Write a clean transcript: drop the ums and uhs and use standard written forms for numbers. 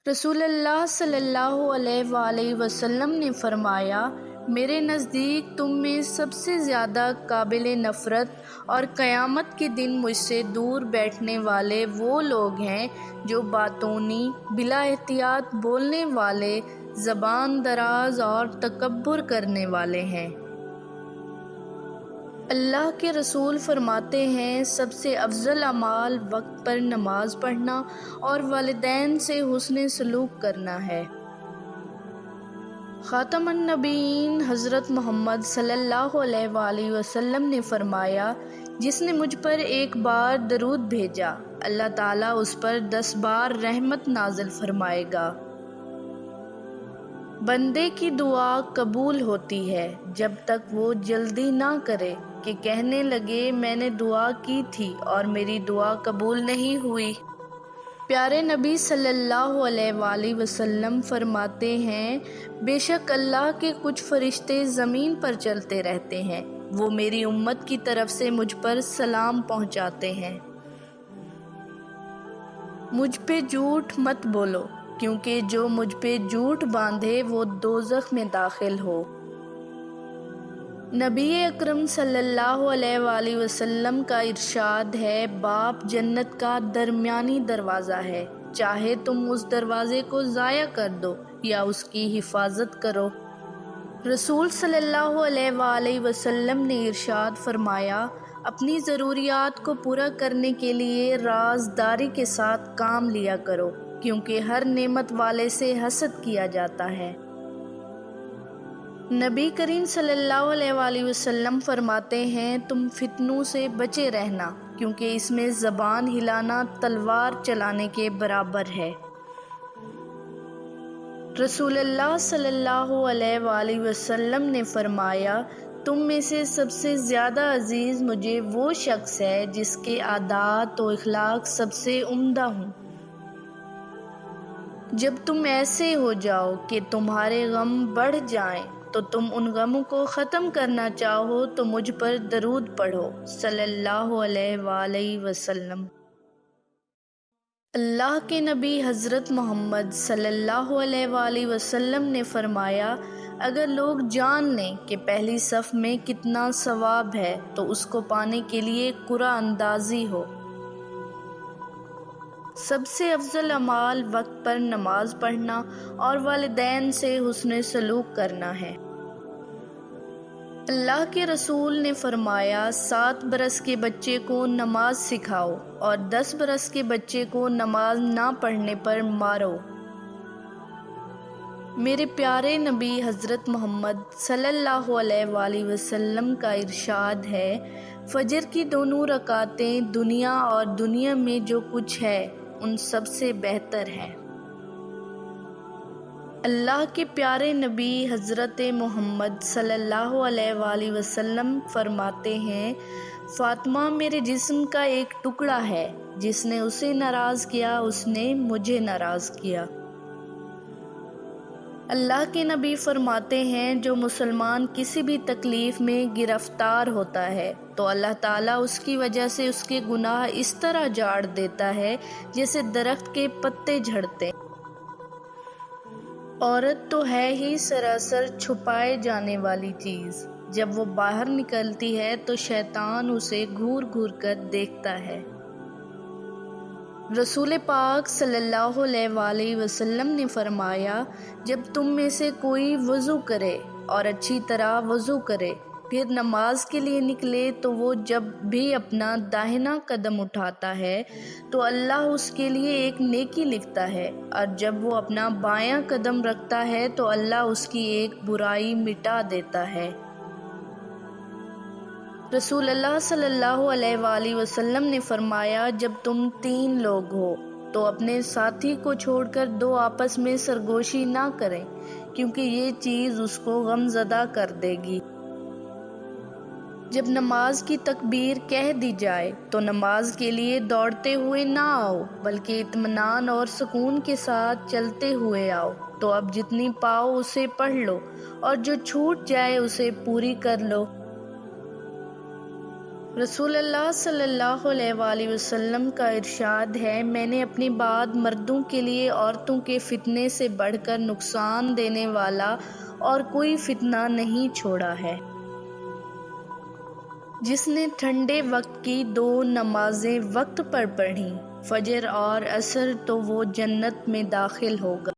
رسول اللہ صلی اللہ علیہ وآلہ وسلم نے فرمایا، میرے نزدیک تم میں سب سے زیادہ قابل نفرت اور قیامت کے دن مجھ سے دور بیٹھنے والے وہ لوگ ہیں جو باتونی، بلا احتیاط بولنے والے، زبان دراز اور تکبر کرنے والے ہیں۔ اللہ کے رسول فرماتے ہیں، سب سے افضل اعمال وقت پر نماز پڑھنا اور والدین سے حسن سلوک کرنا ہے۔ خاتم النبیین حضرت محمد صلی اللہ علیہ وآلہ وسلم نے فرمایا، جس نے مجھ پر ایک بار درود بھیجا، اللہ تعالیٰ اس پر 10 بار رحمت نازل فرمائے گا۔ بندے کی دعا قبول ہوتی ہے جب تک وہ جلدی نہ کرے کہ کہنے لگے میں نے دعا کی تھی اور میری دعا قبول نہیں ہوئی۔ پیارے نبی صلی اللہ علیہ وآلہ وسلم فرماتے ہیں، بے شک اللہ کے کچھ فرشتے زمین پر چلتے رہتے ہیں، وہ میری امت کی طرف سے مجھ پر سلام پہنچاتے ہیں۔ مجھ پہ جھوٹ مت بولو، کیونکہ جو مجھ پہ جھوٹ باندھے وہ دوزخ میں داخل ہو۔ نبی اکرم صلی اللہ علیہ وآلہ وسلم کا ارشاد ہے، باپ جنت کا درمیانی دروازہ ہے، چاہے تم اس دروازے کو ضائع کر دو یا اس کی حفاظت کرو۔ رسول صلی اللہ علیہ وآلہ وسلم نے ارشاد فرمایا، اپنی ضروریات کو پورا کرنے کے لیے رازداری کے ساتھ کام لیا کرو، کیونکہ ہر نعمت والے سے حسد کیا جاتا ہے۔ نبی کریم صلی اللہ علیہ وآلہ وسلم فرماتے ہیں، تم فتنوں سے بچے رہنا، کیونکہ اس میں زبان ہلانا تلوار چلانے کے برابر ہے۔ رسول اللہ صلی اللہ علیہ وآلہ وسلم نے فرمایا، تم میں سے سب سے زیادہ عزیز مجھے وہ شخص ہے جس کے عادات و اخلاق سب سے عمدہ ہوں۔ جب تم ایسے ہو جاؤ کہ تمہارے غم بڑھ جائیں تو تم ان غموں کو ختم کرنا چاہو تو مجھ پر درود پڑھو صلی اللہ علیہ وآلہ وسلم۔ اللہ کے نبی حضرت محمد صلی اللہ علیہ وآلہ وسلم نے فرمایا، اگر لوگ جان لیں کہ پہلی صف میں کتنا ثواب ہے تو اس کو پانے کے لیے قرعہ اندازی ہو۔ سب سے افضل اعمال وقت پر نماز پڑھنا اور والدین سے حسن سلوک کرنا ہے۔ اللہ کے رسول نے فرمایا، 7 برس کے بچے کو نماز سکھاؤ اور 10 برس کے بچے کو نماز نہ پڑھنے پر مارو۔ میرے پیارے نبی حضرت محمد صلی اللہ علیہ وآلہ وسلم کا ارشاد ہے، فجر کی 2 رکعتیں دنیا اور دنیا میں جو کچھ ہے ان سب سے بہتر ہے۔ اللہ کے پیارے نبی حضرت محمد صلی اللہ علیہ وآلہ وسلم فرماتے ہیں، فاطمہ میرے جسم کا ایک ٹکڑا ہے، جس نے اسے ناراض کیا اس نے مجھے ناراض کیا۔ اللہ کے نبی فرماتے ہیں، جو مسلمان کسی بھی تکلیف میں گرفتار ہوتا ہے تو اللہ تعالیٰ اس کی وجہ سے اس کے گناہ اس طرح جھاڑ دیتا ہے جیسے درخت کے پتے جھڑتے ہیں۔ عورت تو ہے ہی سراسر چھپائے جانے والی چیز، جب وہ باہر نکلتی ہے تو شیطان اسے گھور گھور کر دیکھتا ہے۔ رسول پاک صلی اللہ علیہ وآلہ وسلم نے فرمایا، جب تم میں سے کوئی وضو کرے اور اچھی طرح وضو کرے پھر نماز کے لیے نکلے تو وہ جب بھی اپنا داہنا قدم اٹھاتا ہے تو اللہ اس کے لیے ایک نیکی لکھتا ہے، اور جب وہ اپنا بایاں قدم رکھتا ہے تو اللہ اس کی ایک برائی مٹا دیتا ہے۔ رسول اللہ صلی اللہ علیہ وآلہ وسلم نے فرمایا، جب تم 3 لوگ ہو تو اپنے ساتھی کو چھوڑ کر 2 آپس میں سرگوشی نہ کریں، کیونکہ یہ چیز اس کو غم زدہ کر دے گی۔ جب نماز کی تکبیر کہہ دی جائے تو نماز کے لیے دوڑتے ہوئے نہ آؤ، بلکہ اطمینان اور سکون کے ساتھ چلتے ہوئے آؤ۔ تو اب جتنی پاؤ اسے پڑھ لو اور جو چھوٹ جائے اسے پوری کر لو۔ رسول اللہ صلی اللہ علیہ وآلہ وسلم کا ارشاد ہے، میں نے اپنی بعد مردوں کے لیے عورتوں کے فتنے سے بڑھ کر نقصان دینے والا اور کوئی فتنہ نہیں چھوڑا ہے۔ جس نے ٹھنڈے وقت کی 2 نمازیں وقت پر پڑھیں، فجر اور عصر، تو وہ جنت میں داخل ہوگا۔